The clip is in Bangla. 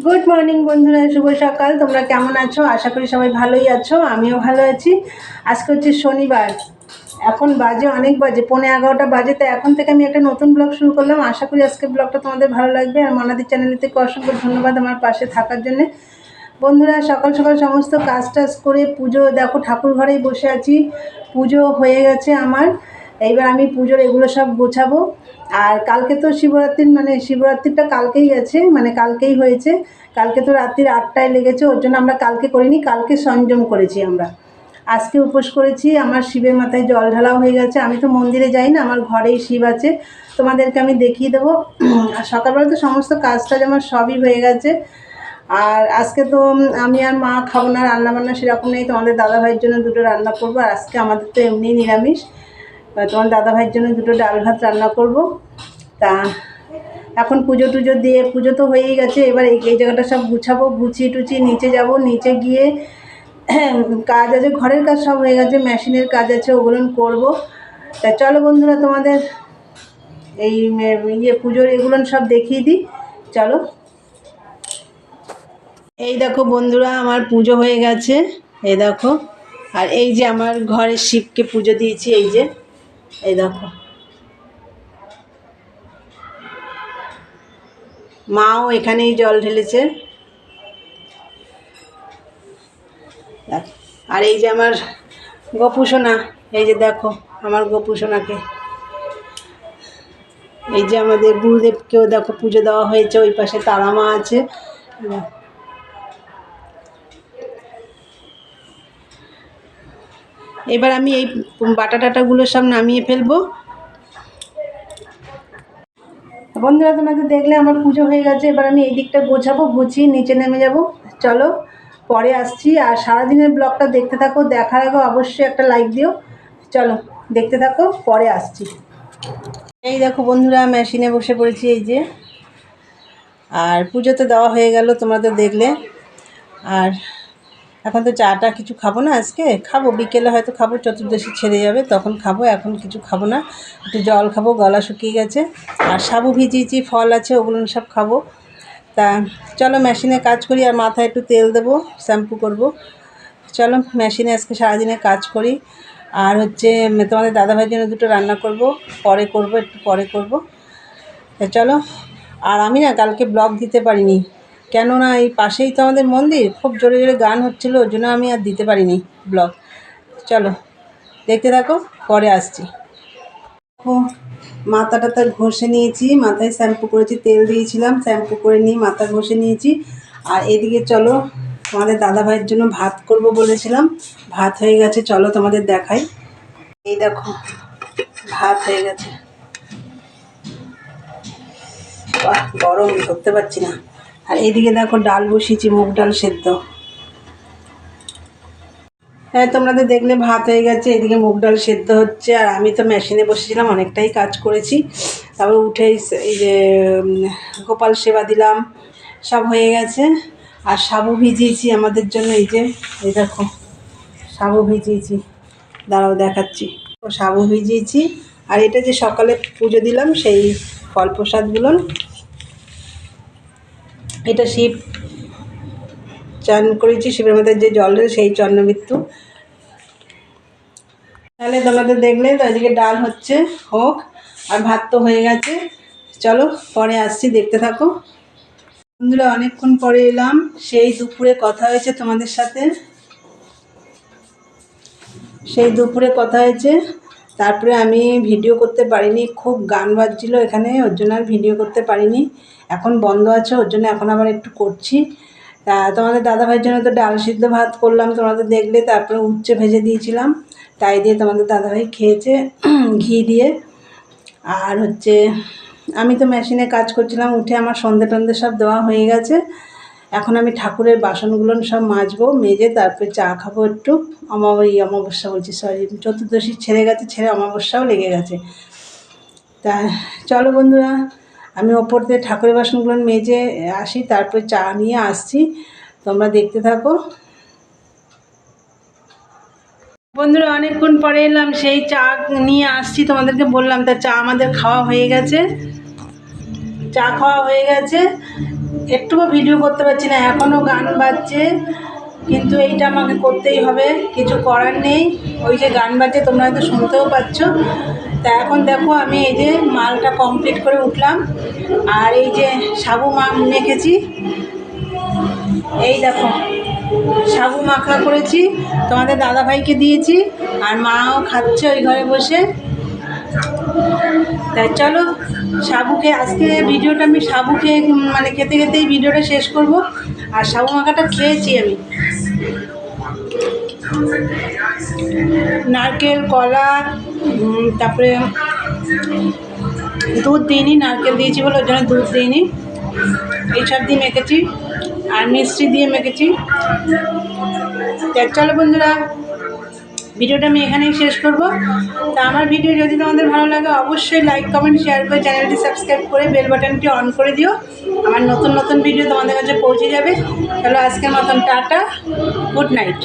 গুড মর্নিং বন্ধুরা, শুভ সকাল। তোমরা কেমন আছো? আশা করি সবাই ভালোই আছো, আমিও ভালো আছি। আজকে হচ্ছে শনিবার, এখন বাজে অনেক বাজে 11:15 বাজে। তো এখন থেকে আমি একটা নতুন ব্লগ শুরু করলাম। আশা করি আজকের ব্লগটা তোমাদের ভালো লাগবে। আর মনাদির চ্যানেল থেকে অসংখ্য ধন্যবাদ আমার পাশে থাকার জন্যে। বন্ধুরা, সকাল সকাল সমস্ত কাজ টাজ করে পুজো, দেখো ঠাকুর ঘরেই বসে আছি। পুজো হয়ে গেছে আমার। এইবার আমি পুজোর এগুলো সব গোছাবো। আর কালকে তো শিবরাত্রিটা কালকেই গেছে, কালকেই হয়েছে। কালকে তো রাত্রির 8টায় লেগেছে, ওর জন্য আমরা কালকে করিনি, কালকে সংযম করেছি আমরা। আজকে উপোস করেছি। আমার শিবের মাথায় জল ঢালাও হয়ে গেছে। আমি তো মন্দিরে যাই না, আমার ঘরেই শিব আছে, তোমাদেরকে আমি দেখিয়ে দেবো। আর সকালবেলা তো সমস্ত কাজটা আমার সবই হয়ে গেছে। আর আজকে তো আমি আর মা খাবো না, রান্নাবান্না সেরকম নেই। তোমাদের দাদাভাইয়ের জন্য দুটো রান্না করবো। আর আজকে আমাদের তো এমনি নিরামিষ। তোমার দাদাভাইয়ের জন্য দুটো ডাল ভাত রান্না করব। তা এখন পুজো টুজো দিয়ে, পুজো তো হয়েই গেছে, এবার এই জায়গাটা সব গুছাবো, গুছিয়ে টুচিয়ে নিচে যাব। নিচে গিয়ে কাজ আছে, ঘরের কাজ সব হয়ে গেছে, মেশিনের কাজ আছে, ওগুলো করব। তা চলো বন্ধুরা, তোমাদের এই পুজোর এগুলো সব দেখিয়ে দিই, চলো। এই দেখো বন্ধুরা, আমার পুজো হয়ে গেছে, এই দেখো। আর এই যে আমার ঘরের শিবকে পুজো দিয়েছি, এই দেখো। মাও এখানেই জল ঢেলেছে। আর এই যে আমার গোপুসোনা, এই যে দেখো আমার গোপুসোনাকে। এই যে আমাদের গুরুদেবকেও দেখো পুজো দেওয়া হয়েছে, ওই পাশে তারা মা আছে। এবার আমি এই বাটা টাটাগুলো সব নামিয়ে ফেলবো। বন্ধুরা, তোমাদের দেখলে আমার পুজো হয়ে গেছে। এবার আমি এই দিকটা গোছাবো, গুছিয়ে নিচে নেমে যাব। চলো পরে আসছি। আর সারাদিনের ব্লগটা দেখতে থাকো, দেখার আগে অবশ্যই একটা লাইক দিও। চলো দেখতে থাকো, পরে আসছি। এই দেখো বন্ধুরা, মেশিনে বসে পড়েছি, এই যে। আর পুজো তো দেওয়া হয়ে গেল, তোমরা তো দেখলে। আর এখন তো চাটা কিছু খাবো না, আজকে খাবো বিকেলে, হয়তো খাবো, চতুর্দশী ছেড়ে যাবে তখন খাবো, এখন কিছু খাবো না। একটু জল খাবো, গলা শুকিয়ে গেছে। আর সাবু ভিজিয়েছি, ফল আছে, ওগুলো সব খাবো। তা চলো মেশিনে কাজ করি। আর মাথায় একটু তেল দেবো, শ্যাম্পু করব। চলো মেশিনে আজকে সারাদিনে কাজ করি। আর হচ্ছে তোমাদের দাদাভাইয়ের জন্য দুটো রান্না করব, পরে করব, একটু পরে করব। চলো। আর আমি না কালকে ব্লগ দিতে পারিনি, কেননা এই পাশেই তো আমাদের মন্দির, খুব জোরে জোরে গান হচ্ছিল, ওর জন্য আমি আর দিতে পারিনি ব্লগ। চলো দেখতে থাকো, পরে আসছি। মাথা টাথা ঘষে নিয়েছি, মাথায় শ্যাম্পু করেছি, তেল দিয়েছিলাম, শ্যাম্পু করে নিয়ে মাথা ঘষে নিয়েছি। আর এদিকে চলো, তোমাদের দাদাভাইয়ের জন্য ভাত করব বলেছিলাম, ভাত হয়ে গেছে, চলো তোমাদের দেখাই। এই দেখো ভাত হয়ে গেছে, গরম ধরতে পারছি না। আর এইদিকে দেখো ডাল বসিয়েছি, মুগ ডাল সেদ্ধ। হ্যাঁ, তোমরা তো দেখলে ভাত হয়ে গেছে, এদিকে মুগ ডাল সেদ্ধ হচ্ছে। আর আমি তো মেশিনে বসেছিলাম, অনেকটাই কাজ করেছি। তারপর উঠে এই যে গোপাল সেবা দিলাম, সব হয়ে গেছে। আর সাবু ভিজিয়েছি আমাদের জন্য, এই দেখো সাবু ভিজিয়েছি, দাঁড়াও দেখাচ্ছি। সাবু ভিজিয়েছি। আর এটা যে সকালে পুজো দিলাম, সেই ফল প্রসাদগুলো, এটা শিব চান করেছি, শিবের মধ্যে যে জল, সেই চন্দ্রমৃত্যু। তাহলে তোমাদের দেখলে তো, এদিকে ডাল হচ্ছে, হোক। আর ভাত তো হয়ে গেছে, চলো পরে আসছি, দেখতে থাকো। বন্ধুরা, অনেকক্ষণ পরে এলাম, সেই দুপুরে কথা হয়েছে তোমাদের সাথে, তারপরে আমি ভিডিও করতে পারিনি, খুব গান বাজছিল এখানে, ওর জন্য আর ভিডিও করতে পারিনি। এখন বন্ধ আছে, ওর জন্য এখন আবার একটু করছি। তা তোমাদের দাদাভাইয়ের জন্য তো ডাল সিদ্ধ ভাত করলাম, তোমাদের দেখলে। তারপরে উচ্ছে ভেজে দিয়েছিলাম, তাই দিয়ে তোমাদের দাদাভাই খেয়েছে ঘি দিয়ে। আর হচ্ছে আমি তো মেশিনে কাজ করছিলাম, উঠে আমার সন্ধে টন্ধে সব দেওয়া হয়ে গেছে। এখন আমি ঠাকুরের বাসনগুলো সব মাজবো, মেজে তারপরে চা খাবো একটু। অমাবস্যা বলছি, সরি, চতুর্দশী ছেড়ে গেছে, ছেড়ে অমাবস্যাও লেগে গেছে। তা চলো বন্ধুরা, আমি ওপর দিয়ে ঠাকুরের বাসনগুলো মেজে আসি, তারপরে চা নিয়ে আসছি, তোমরা দেখতে থাকো। বন্ধুরা, অনেকক্ষণ পরে এলাম, সেই চা নিয়ে আসছি, তোমাদেরকে বললাম। তা চা আমাদের খাওয়া হয়ে গেছে, চা খাওয়া হয়ে গেছে। একটুও ভিডিও করতে পারছি না, এখনও গান বাজছে, কিন্তু এইটা আমাকে করতেই হবে, কিছু করার নেই। ওই যে গান বাজছে, তোমরা হয়তো শুনতেও পাচ্ছ। তা এখন দেখো আমি এই যে মালটা কমপ্লিট করে উঠলাম, আর এই যে সাবু মেখেছি, এই দেখো সাবু মাখা করেছি, তোমাদের দাদাভাইকে দিয়েছি, আর মাও খাচ্ছে ওই ঘরে বসে। তাই চলো সাবুকে, আজকে ভিডিওটা আমি সাবুকে মানে খেতে খেতেই ভিডিওটা শেষ করব। আর সাবু মাখাটা খেয়েছি আমি, নারকেল, কলা, তারপরে দুধ দিইনি, নারকেল দিয়েছি বলে ওই জন্য দুধ দিইনি, এইসব দিয়ে মেখেছি, আর মিষ্টি দিয়ে মেখেছি। চলো বন্ধুরা, ভিডিওটা আমি এখানেই শেষ করব। তা আমার ভিডিও যদি তোমাদের ভালো লাগে অবশ্যই লাইক, কমেন্ট, শেয়ার করে চ্যানেলটি সাবস্ক্রাইব করে বেল বাটনটি অন করে দিও, আমার নতুন নতুন ভিডিও তোমাদের কাছে পৌঁছে যাবে। চলো আজকের মতন টাটা, গুড নাইট।